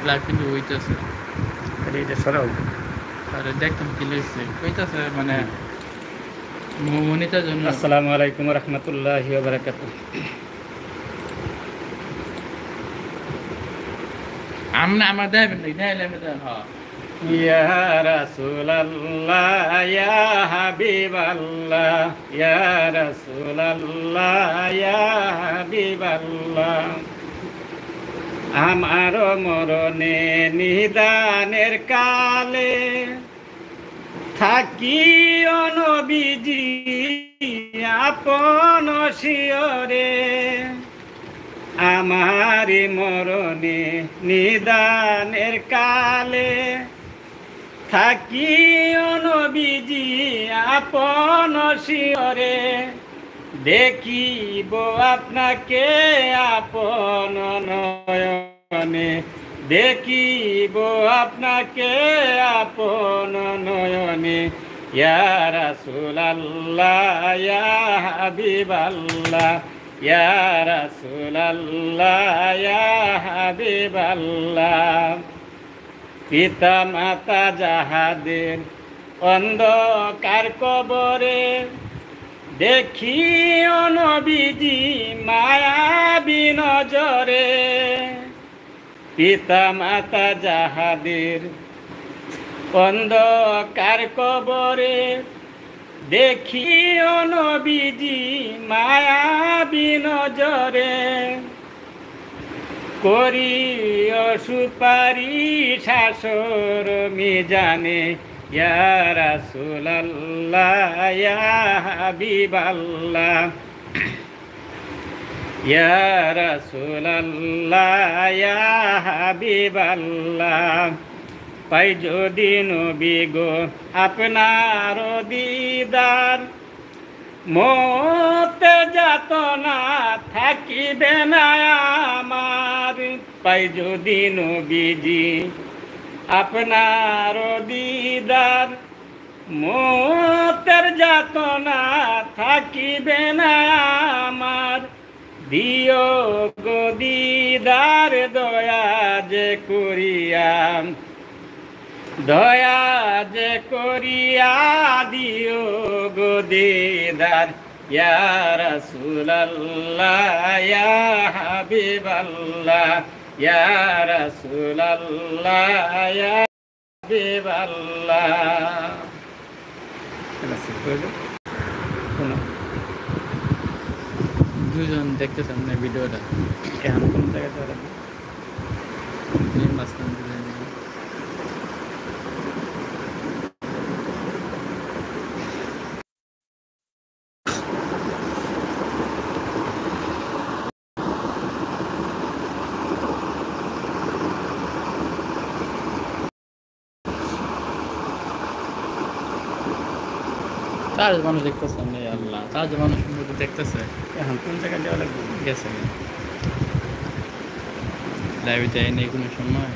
Live কিন্তু হইতেছে এটা সরাও আরে দেখতাম কি লইছে হইতেছে মানে মনিটার জন্য। আসসালামু আলাইকুম রহমতুল্লাহি ওয়া বারাকাতুহু। আমরা আমার দেবেন দেখাইলে হ্যাঁ ইয়া রাসূলুল্লাহ ইয়া হাবিবাল্লাহ ইয়া রাসূলুল্লাহ ইয়া হাবিবাল্লাহ আমার মরণে নিদানের কালে থাকি নবীজি আপন শিয়রে আমার মরণে নিদানের কালে থাকি নবীজি আপন শিয়রে দেখিব আপনাকে আপন নয়নে দেখিব আপনাকে আপন নয়নে ইয়া রাসূলুল্লাহ ইয়া হাবিবাল্লাহ ইয়া রাসূলুল্লাহ ইয়া হাবিবাল্লাহ পিতা মাতা যাহাদের অন্ধকার কবরে দেখি নবীজি মায়াবী নজরে পিতা মাতা যাহাদের অন্ধকার কবরে দেখি নবীজি মায়াবী নজরে করিও সুপারিশ হাসর মিজানে ইয়া রাসূলুল্লাহ ইয়া হাবিবাল্লাহ ইয়া রাসূলুল্লাহ ইয়া হাবিবাল্লাহ পাই যদি নবী গো আপনার দিদার মতে যাতনা থাকিবে না আমার পাই যদি নবীজি আপনার দিদার মতের যাতনা থাকিবে না আমার দিও গো দিদার দয়া যে করিয়া দয়া যে করিয়া দিও গো দিদার ইয়া রাসূলুল্লাহ ইয়া হাবিবাল্লাহ ইয়া রাসূলুল্লাহ ইয়া হাবিবাল্লাহ। দুজন দেখতেছেন না ভিডিওটা এখন কোন জায়গাতে মাঝখান দিয়ে তার মানুষ দেখতেছে না আল্লাহ তার মানুষ দেখতেছে এখন কোন জায়গায় যাওয়া লাগবে? গেছে লাইভে যাই নেই কোনো সময়।